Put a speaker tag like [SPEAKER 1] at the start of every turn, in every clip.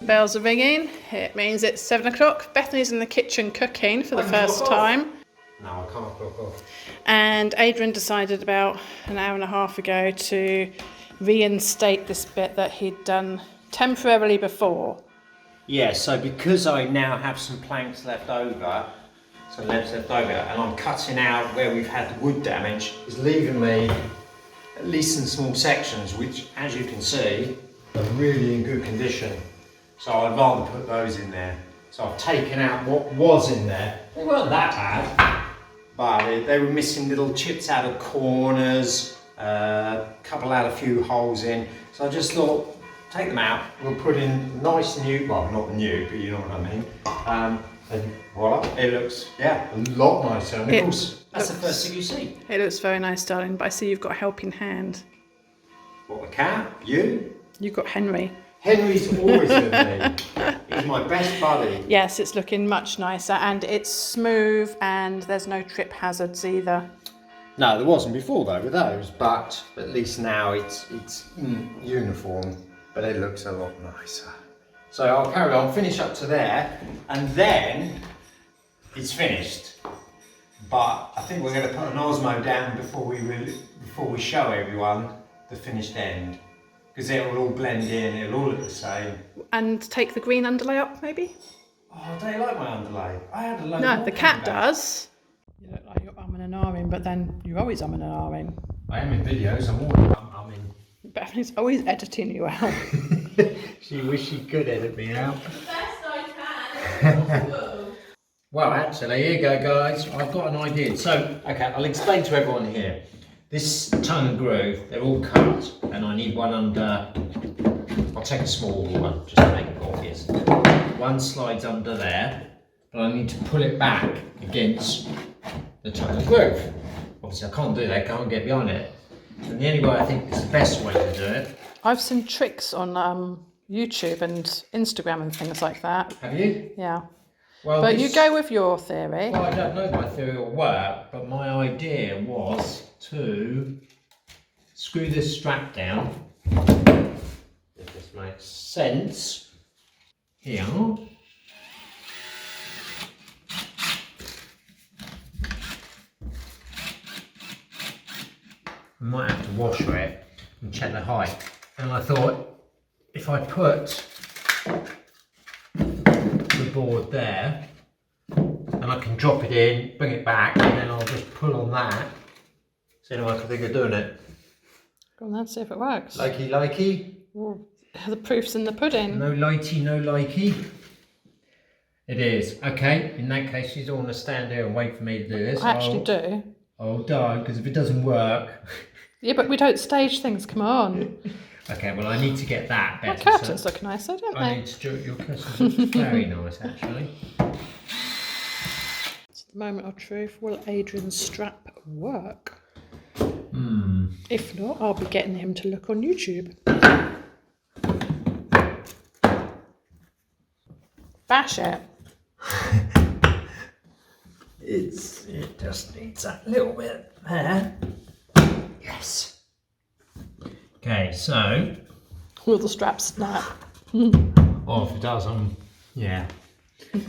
[SPEAKER 1] Bells are ringing. It means it's 7 o'clock. Bethany's in the kitchen cooking for the first time.
[SPEAKER 2] No, I can't clock off.
[SPEAKER 1] And Adrian decided about an hour and a half ago to reinstate this bit that he'd done temporarily before.
[SPEAKER 2] Yeah, so because I now have some planks left over, and I'm cutting out where we've had the wood damage, it's leaving me, at least in small sections, which, as you can see, are really in good condition. So I'd rather put those in there. So I've taken out what was in there. They weren't that bad, but they were missing little chips out of corners, a few holes in. So I just thought, take them out, we'll put in nice new, well not new, but you know what I mean. And voila, it looks, a lot nicer. And of course, that's the first thing you see.
[SPEAKER 1] It looks very nice, darling, but I see you've got a helping hand.
[SPEAKER 2] What, the cat? You?
[SPEAKER 1] You've got Henry.
[SPEAKER 2] Henry's always with me. He's my best buddy.
[SPEAKER 1] Yes, it's looking much nicer and it's smooth and there's no trip hazards either.
[SPEAKER 2] No, there wasn't before though with those, but at least now it's in uniform, but it looks a lot nicer. So I'll carry on, finish up to there, and then it's finished. But I think we're going to put an Osmo down before we show everyone the finished end. Because it'll all blend in, it'll all look the same.
[SPEAKER 1] And take the green underlay up, maybe?
[SPEAKER 2] Oh, don't you like my underlay? I had a load
[SPEAKER 1] No, the cat does. You look like you're umming and ahhing, but then you're always umming and ahhing.
[SPEAKER 2] I am in videos, I'm always umming.
[SPEAKER 1] Bethany's always editing you out.
[SPEAKER 2] She wish she could edit me out.
[SPEAKER 3] The best I can.
[SPEAKER 2] Well, actually, here you go, guys. I've got an idea. So, okay, I'll explain to everyone here. This tongue and groove, they're all cut, and I need one under. I'll take a small one just to make it obvious. One slides under there, but I need to pull it back against the tongue and groove. Obviously, I can't do that, can't get behind it. And the only way I think is the best way to do it.
[SPEAKER 1] I've seen tricks on YouTube and Instagram and things like that.
[SPEAKER 2] Have you?
[SPEAKER 1] Yeah.
[SPEAKER 2] Well,
[SPEAKER 1] but you go with your theory.
[SPEAKER 2] Well, I don't know if my theory will work, but my idea was to screw this strap down, if this makes sense, here. I might have to wash it and check the height. And I thought, if I put the board there, and I can drop it in, bring it back, and then I'll just pull on that. So anyway, I can think of doing it.
[SPEAKER 1] Go on then, see if it works.
[SPEAKER 2] Likey.
[SPEAKER 1] Well, the proof's in the pudding.
[SPEAKER 2] No lighty, no likey. It is. Okay, in that case, you don't want to stand there and wait for me to do this.
[SPEAKER 1] I actually do.
[SPEAKER 2] I'll die, because if it doesn't work...
[SPEAKER 1] Yeah, but we don't stage things, come on.
[SPEAKER 2] Okay, well, I need to get that better.
[SPEAKER 1] My curtains look nice, though, don't they?
[SPEAKER 2] I need to do your curtains look very nice, actually.
[SPEAKER 1] It's the moment of truth. Will Adrian's strap work? If not, I'll be getting him to look on YouTube. Bash it.
[SPEAKER 2] It just needs that little bit there. Yes. Okay, so.
[SPEAKER 1] Will the strap snap?
[SPEAKER 2] Oh, if it does, yeah.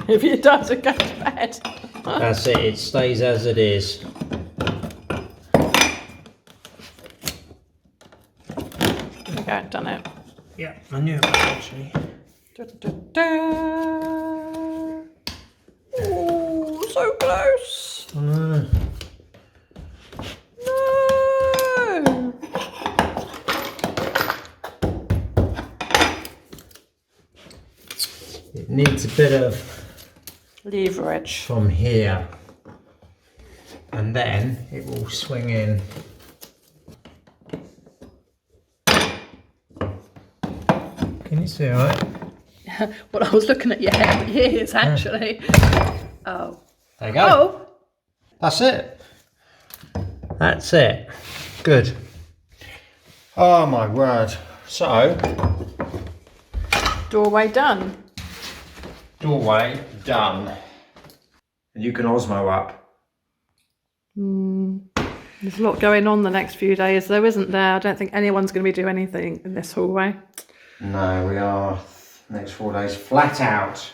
[SPEAKER 1] If it doesn't, go to bed.
[SPEAKER 2] That's it, it stays as it is.
[SPEAKER 1] There we go, done it.
[SPEAKER 2] Yeah, I knew it actually.
[SPEAKER 1] Da, da, da. Oh, so close.
[SPEAKER 2] No. It needs a bit of
[SPEAKER 1] leverage
[SPEAKER 2] from here, and then it will swing in. Can you see all right?
[SPEAKER 1] Well, I was looking at your ears actually. Oh.
[SPEAKER 2] There you go.
[SPEAKER 1] Oh.
[SPEAKER 2] That's it. That's it. Good. Oh my word. So.
[SPEAKER 1] Doorway done.
[SPEAKER 2] Doorway done. And you can Osmo up.
[SPEAKER 1] There's a lot going on the next few days though, isn't there? I don't think anyone's going to be doing anything in this hallway.
[SPEAKER 2] No, we are Next 4 days, flat out.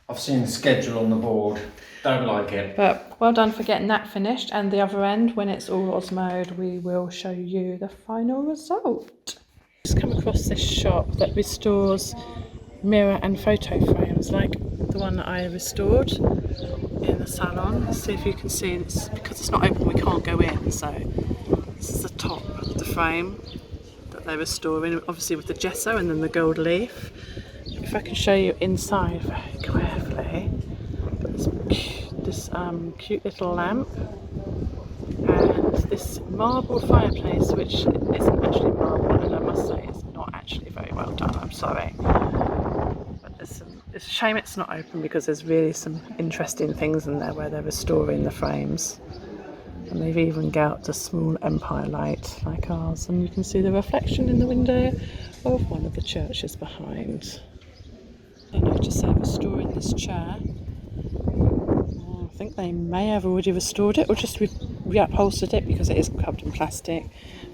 [SPEAKER 2] I've seen the schedule on the board. Don't like it.
[SPEAKER 1] But well done for getting that finished. And the other end, when it's all osmoed, we will show you the final result. Just come across this shop that restores mirror and photo frames, like the one that I restored in the salon. Let's see if you can see this. Because it's not open, we can't go in. So this is the top of the frame that they're restoring, obviously with the gesso and then the gold leaf. If I can show you inside very carefully, this cute little lamp and this marble fireplace, which isn't actually marble, and I must say it's not actually very well done, I'm sorry. But it's a shame it's not open because there's really some interesting things in there where they're restoring the frames. And they've even got a small empire light like ours, and you can see the reflection in the window of one of the churches behind. I noticed they're restoring this chair. I think they may have already restored it or just reupholstered it because it is covered in plastic.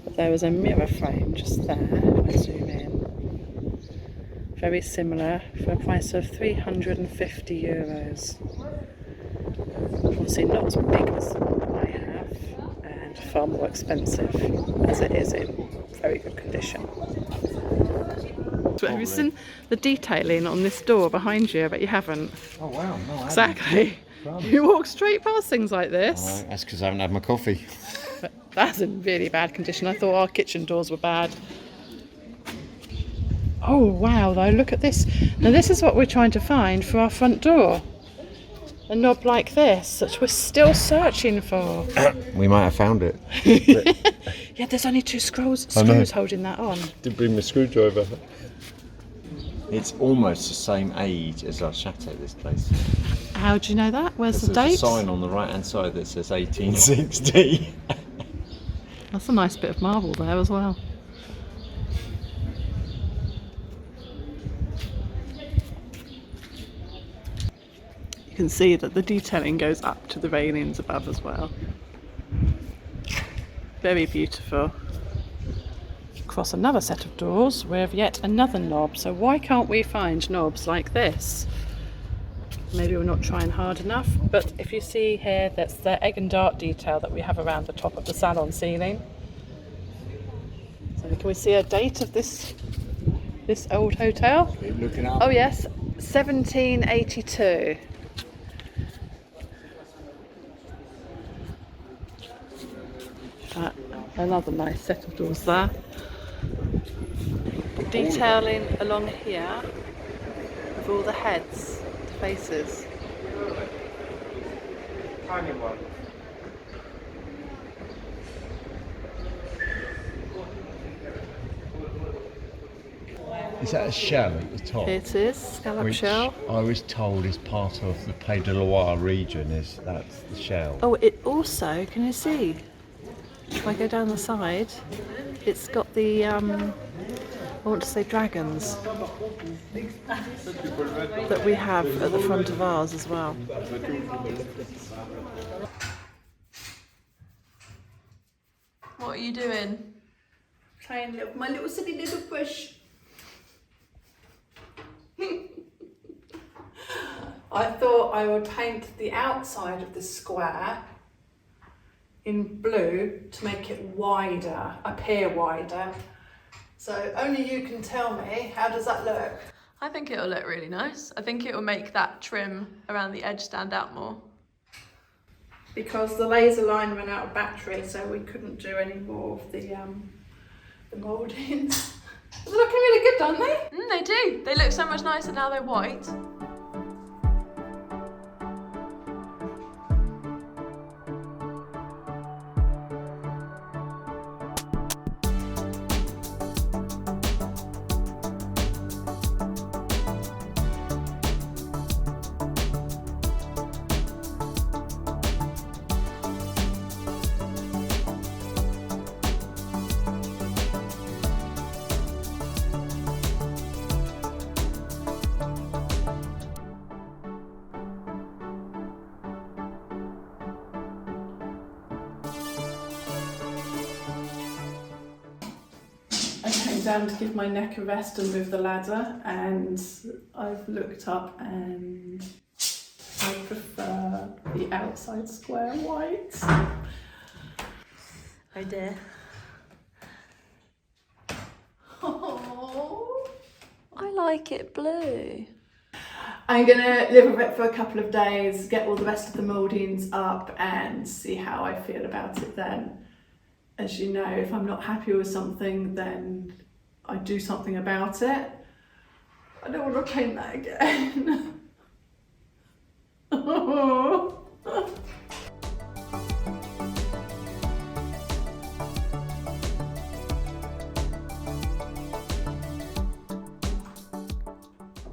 [SPEAKER 1] But there is a mirror frame just there. If I zoom in, very similar for a price of €350. Obviously not as big as the one that I have, and far more expensive as it is in very good condition. Have you seen the detailing on this door behind you? But you haven't.
[SPEAKER 2] Oh wow, no,
[SPEAKER 1] Exactly. You walk straight past things like this.
[SPEAKER 2] That's because I haven't had my coffee.
[SPEAKER 1] But that's in really bad condition. I thought our kitchen doors were bad. Oh wow, though, look at this. Now this is what we're trying to find for our front door. A knob like this that we're still searching for.
[SPEAKER 4] We might have found it.
[SPEAKER 1] Yeah, there's only two screws holding that on.
[SPEAKER 4] Did bring my screwdriver. It's almost the same age as our chateau, this place.
[SPEAKER 1] How do you know that? Where's the
[SPEAKER 4] There's
[SPEAKER 1] date?
[SPEAKER 4] a sign on the right hand side that says 1860.
[SPEAKER 1] That's a nice bit of marble there as well. You can see that the detailing goes up to the railings above as well. Very beautiful. Across another set of doors we have yet another knob. So why can't we find knobs like this? Maybe we're not trying hard enough, but if you see here, that's the egg and dart detail that we have around the top of the salon ceiling. So can we see a date of this old hotel?
[SPEAKER 4] Looking up.
[SPEAKER 1] Oh yes, 1782. Another nice set of doors there. Detailing along here with all the heads, the faces.
[SPEAKER 2] Tiny one.
[SPEAKER 4] Is that a shell at the top?
[SPEAKER 1] It is scallop
[SPEAKER 4] Which
[SPEAKER 1] shell.
[SPEAKER 4] I was told is part of the Pays de Loire region. That's the shell.
[SPEAKER 1] Oh, it also, can you see? If I go down the side, it's got the I want to say dragons that we have at the front of ours as well.
[SPEAKER 3] What are you doing?
[SPEAKER 1] Playing with my little silly little bush. I thought I would paint the outside of the square in blue to make it wider, appear wider. So only you can tell me, how does that look?
[SPEAKER 3] I think it'll look really nice. I think it will make that trim around the edge stand out more.
[SPEAKER 1] Because the laser line ran out of battery, so we couldn't do any more of the mouldings. They're looking really good, don't they?
[SPEAKER 3] They do. They look so much nicer now they're white.
[SPEAKER 1] down to give my neck a rest and move the ladder, and I've looked up and I prefer the outside square white.
[SPEAKER 3] Oh dear.
[SPEAKER 1] Oh.
[SPEAKER 3] I like it blue.
[SPEAKER 1] I'm gonna live with it for a couple of days, get all the rest of the mouldings up and see how I feel about it then. As you know, if I'm not happy with something, then I do something about it. I don't want to paint that again.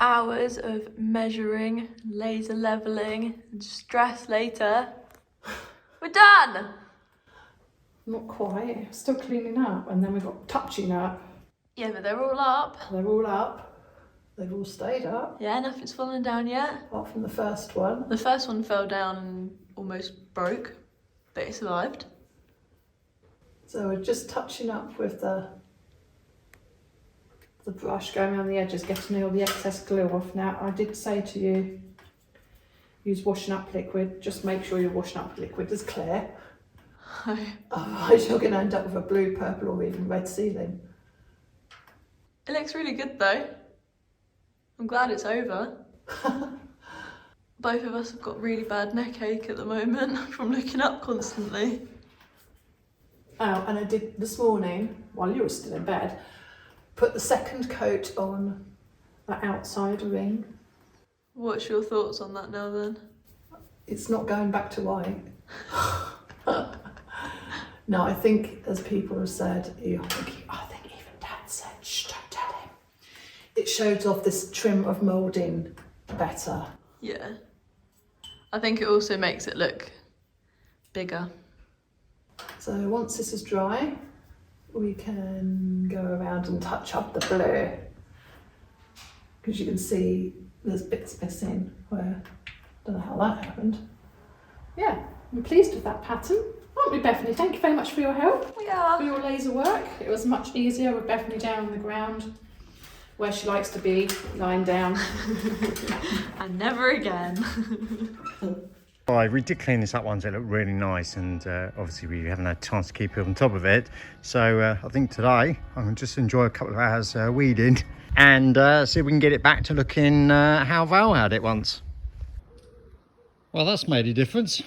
[SPEAKER 3] Hours of measuring, laser leveling, and stress later. We're done!
[SPEAKER 1] Not quite, still cleaning up, and then we've got touching up.
[SPEAKER 3] Yeah, but they're all up.
[SPEAKER 1] They're all up, they've all stayed up,
[SPEAKER 3] Yeah, nothing's fallen down yet.
[SPEAKER 1] apart from the first one.
[SPEAKER 3] The first one fell down and almost broke, but it survived.
[SPEAKER 1] So we're just touching up with the brush, going around the edges, getting all the excess glue off. Now, I did say to you, use washing up liquid, just make sure your washing up liquid is clear. Otherwise you're going to end up with a blue, purple or even red ceiling.
[SPEAKER 3] It looks really good though. I'm glad it's over. Both of us have got really bad neck ache at the moment from looking up constantly.
[SPEAKER 1] Oh, and I did this morning, while you were still in bed, put the second coat on the outside ring.
[SPEAKER 3] What's your thoughts on that now then?
[SPEAKER 1] It's not going back to white. No, I think, as people have said, I think even Dad said, shh, don't tell him. It shows off this trim of moulding better.
[SPEAKER 3] Yeah. I think it also makes it look bigger.
[SPEAKER 1] So once this is dry, we can go around and touch up the blue. Because you can see there's bits missing where, I don't know how that happened. Yeah, I'm pleased with that pattern. Aren't we, Bethany? Thank you very much for your help.
[SPEAKER 3] We are.
[SPEAKER 1] For your laser work. It was much easier with Bethany down on the ground, where she likes to be, lying down.
[SPEAKER 3] And never again.
[SPEAKER 4] Right, we did clean this up once, it looked really nice, and obviously we haven't had chance to keep it on top of it. So I think today I'm going to just enjoy a couple of hours weeding and see if we can get it back to looking how Val had it once. Well, that's made a difference.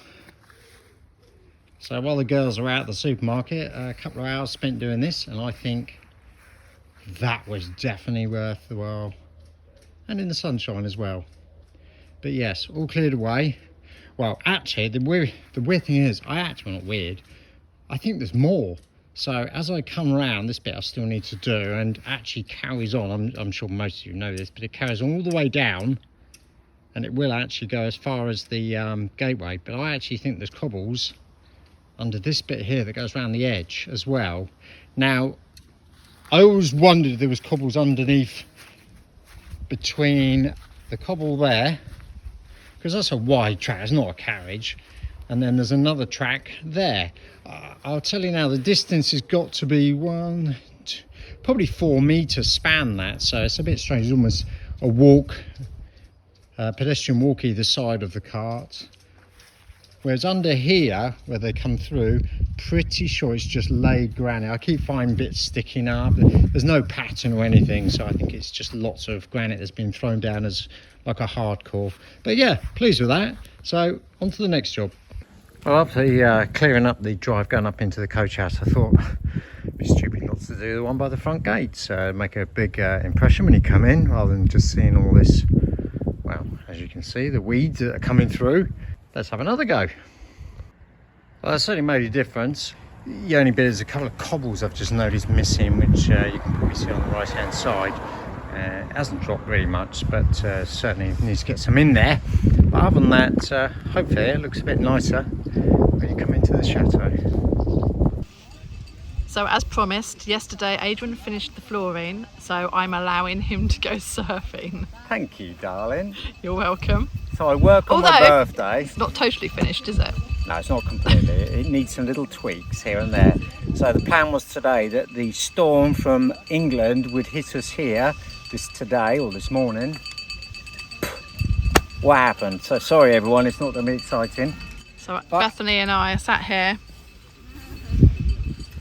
[SPEAKER 4] So while the girls are out at the supermarket, a couple of hours spent doing this, and I think that was definitely worth the while, and in the sunshine as well. But yes, all cleared away. Well, actually, the weird thing is, well, not weird, I think there's more. So as I come around, this bit I still need to do, and actually carries on. I'm sure most of you know this, but it carries on all the way down, and it will actually go as far as the gateway. But I actually think there's cobbles under this bit here that goes around the edge as well. Now, I always wondered if there was cobbles underneath between the cobble there, because that's a wide track, it's not a carriage, and then there's another track there. I'll tell you now, the distance has got to be probably 4 meters span that, so it's a bit strange. It's almost a walk, pedestrian walk either side of the cart. Whereas under here, where they come through, pretty sure it's just laid granite. I keep finding bits sticking up. There's no pattern or anything, so I think it's just lots of granite that's been thrown down as like a hardcore. But yeah, pleased with that. So on to the next job. Well, after clearing up the drive going up into the coach house, I thought it'd be stupid not to do the one by the front gates. Make a big impression when you come in, rather than just seeing all this, well, as you can see, the weeds that are coming through. Let's have another go. Well, that certainly made a difference. The only bit is a couple of cobbles I've just noticed missing, which you can probably see on the right hand side. It hasn't dropped really much, but certainly needs to get some in there. But other than that, hopefully it looks a bit nicer when you come into the chateau.
[SPEAKER 1] So as promised, yesterday Adrian finished the flooring, so I'm allowing him to go surfing.
[SPEAKER 4] Thank you, darling.
[SPEAKER 1] You're welcome.
[SPEAKER 4] So I work on my birthday.
[SPEAKER 1] It's not totally finished, is it?
[SPEAKER 2] No, it's not completely. It needs some little tweaks here and there. So the plan was today that the storm from England would hit us here today or this morning. What happened? So sorry everyone, it's not going to be exciting.
[SPEAKER 1] So Bethany and I are sat here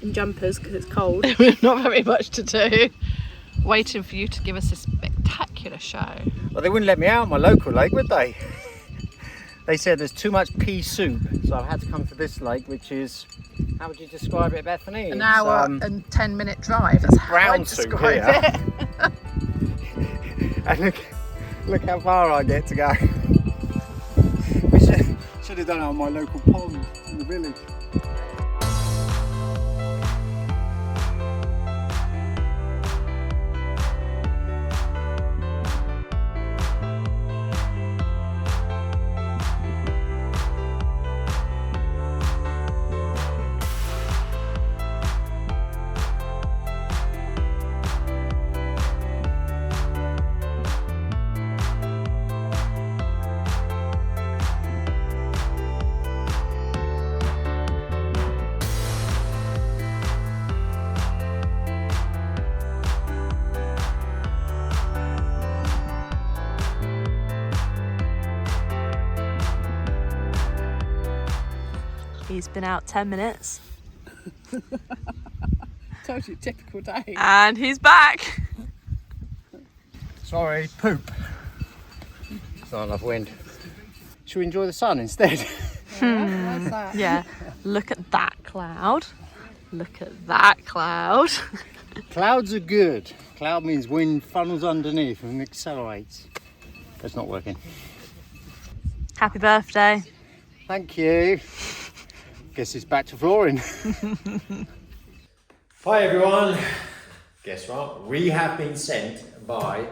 [SPEAKER 1] in jumpers because it's cold. Not very much to do. Waiting for you to give us this spectacular show.
[SPEAKER 2] Well, they wouldn't let me out on my local lake, would they? They said there's too much pea soup, so I've had to come to this lake, which is, how would you describe it, Bethany?
[SPEAKER 1] An hour and 10-minute drive. That's how
[SPEAKER 2] brown
[SPEAKER 1] I
[SPEAKER 2] soup
[SPEAKER 1] describe
[SPEAKER 2] here.
[SPEAKER 1] it.
[SPEAKER 2] And look how far I get to go. We should have done it on my local pond in the village.
[SPEAKER 3] He's been out 10 minutes.
[SPEAKER 1] Totally typical day.
[SPEAKER 3] And he's back.
[SPEAKER 2] Sorry, poop. It's not enough wind. Should we enjoy the sun instead?
[SPEAKER 1] Where's that?
[SPEAKER 3] Yeah, look at that cloud. Look at that cloud.
[SPEAKER 2] Clouds are good. Cloud means wind funnels underneath and accelerates. It's not working.
[SPEAKER 3] Happy birthday.
[SPEAKER 2] Thank you. Guess it's back to flooring. Hi everyone. Guess what? We have been sent by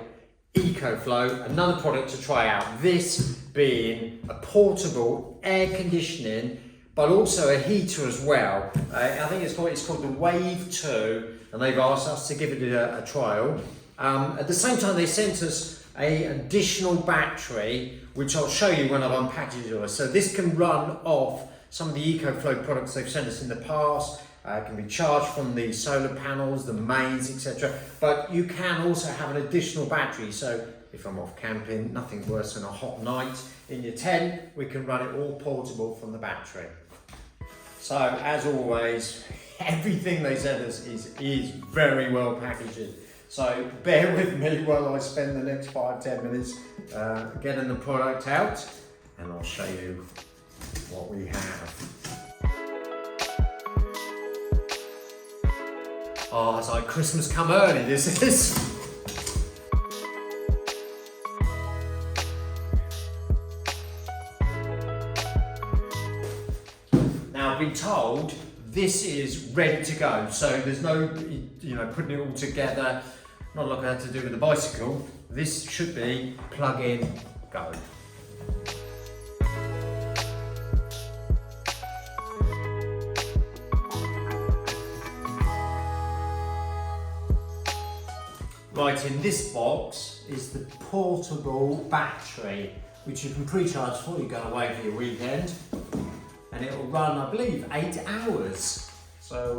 [SPEAKER 2] EcoFlow another product to try out. This being a portable air conditioning, but also a heater as well. I think it's called the Wave 2, and they've asked us to give it a trial. At the same time, they sent us an additional battery, which I'll show you when I've unpackaged it. So this can run off some of the EcoFlow products they've sent us in the past. It can be charged from the solar panels, the mains, etc. But you can also have an additional battery. So if I'm off camping, nothing worse than a hot night in your tent, we can run it all portable from the battery. So as always, everything they sent us is very well packaged. So bear with me while I spend the next 5-10 minutes getting the product out, and I'll show you what we have. Oh, it's like Christmas come early, this is. Now I've been told this is ready to go, so there's no, putting it all together, not like I had to do with the bicycle. This should be plug in, go. Right, in this box is the portable battery, which you can pre-charge before you go away for your weekend, and it will run, I believe, 8 hours. So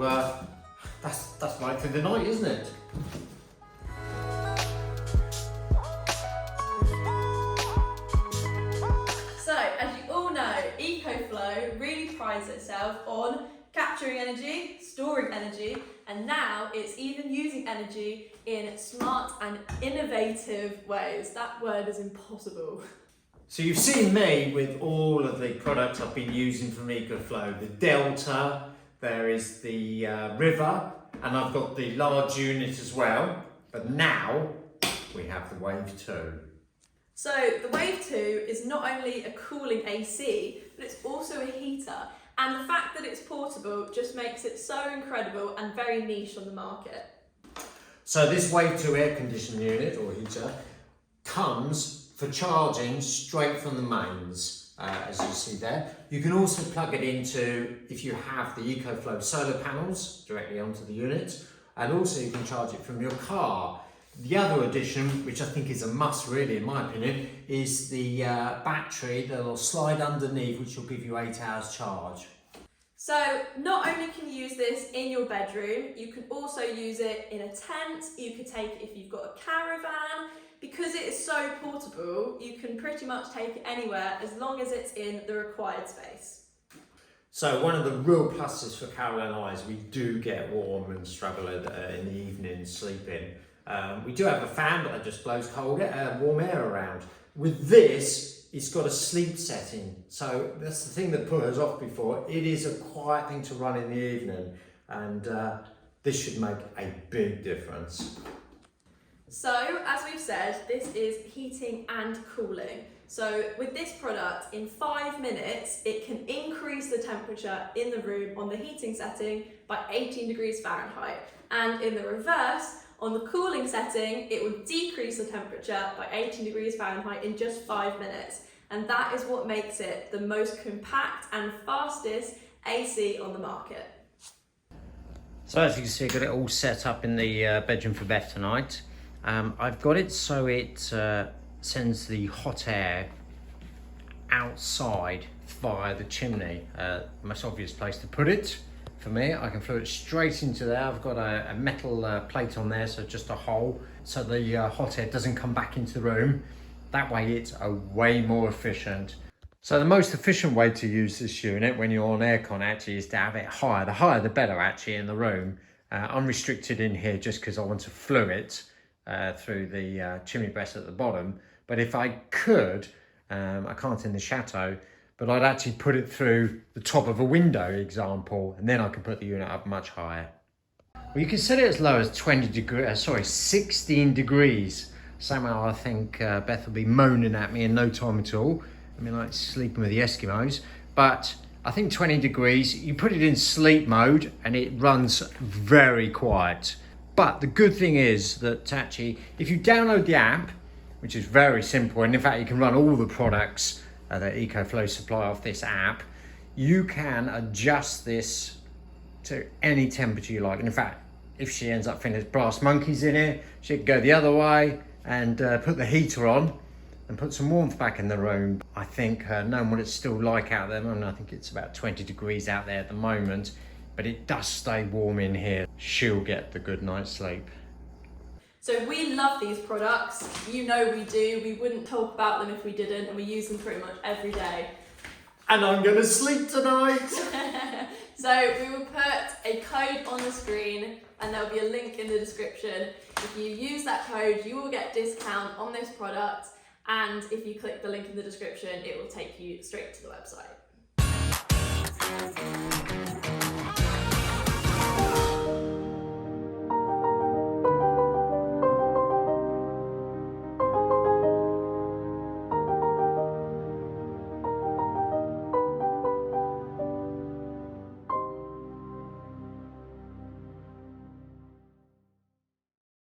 [SPEAKER 2] that's right through the night, isn't it?
[SPEAKER 3] So, as you all know, EcoFlow really prides itself on capturing energy, storing energy, and now it's even using energy in smart and innovative ways. That word is impossible.
[SPEAKER 2] So you've seen me with all of the products I've been using from EcoFlow. The Delta, there is the River, and I've got the large unit as well. But now we have the Wave 2.
[SPEAKER 3] So the Wave 2 is not only a cooling AC, but it's also a heater. And the fact that it's portable just makes it so incredible and very niche on the market.
[SPEAKER 2] So this Wave 2 air conditioning unit or heater comes for charging straight from the mains, as you see there. You can also plug it into, if you have the EcoFlow solar panels, directly onto the unit, and also you can charge it from your car. The other addition, which I think is a must really in my opinion, is the battery that will slide underneath, which will give you 8 hours charge.
[SPEAKER 3] So not only can you use this in your bedroom, you can also use it in a tent, you could take it if you've got a caravan. Because it is so portable, you can pretty much take it anywhere as long as it's in the required space.
[SPEAKER 2] So one of the real pluses for Carol and I is we do get warm and struggle in the evening sleeping. We do have a fan, but that just blows warm air around. With this, it's got a sleep setting. So that's the thing that put us off before. It is a quiet thing to run in the evening, and this should make a big difference.
[SPEAKER 3] So, as we've said, this is heating and cooling. So with this product, in 5 minutes, it can increase the temperature in the room on the heating setting by 18 degrees Fahrenheit. And in the reverse, on the cooling setting, it will decrease the temperature by 18 degrees Fahrenheit in just 5 minutes. And that is what makes it the most compact and fastest AC on the market.
[SPEAKER 2] So as you can see, I've got it all set up in the bedroom for Beth tonight. I've got it so it sends the hot air outside via the chimney. Most obvious place to put it for me. I can flow it straight into there. I've got a metal plate on there, so just a hole, so the hot air doesn't come back into the room. That way it's way more efficient. So the most efficient way to use this unit when you're on aircon actually is to have it higher. The higher the better actually in the room. Unrestricted in here just because I want to flow it through the chimney breast at the bottom. But if I could, I can't in the Chateau, but I'd actually put it through the top of a window example, and then I can put the unit up much higher. Well, you can set it as low as 16 degrees. Somehow I think Beth will be moaning at me in no time at all. I mean, like sleeping with the Eskimos, but I think 20 degrees, you put it in sleep mode and it runs very quiet. But the good thing is that actually, if you download the app, which is very simple, and in fact you can run all the products that EcoFlow supply off this app, you can adjust this to any temperature you like. And in fact, if she ends up thinking there's brass monkeys in it, she can go the other way and put the heater on and put some warmth back in the room. I think knowing what it's still like out there, and I think it's about 20 degrees out there at the moment, but it does stay warm in here. She'll get the good night's sleep.
[SPEAKER 3] So we love these products, you know we do, we wouldn't talk about them if we didn't, and we use them pretty much every day.
[SPEAKER 2] And I'm gonna sleep tonight.
[SPEAKER 3] So we will put a code on the screen and there'll be a link in the description. If you use that code, you will get discount on this product, and if you click the link in the description, it will take you straight to the website.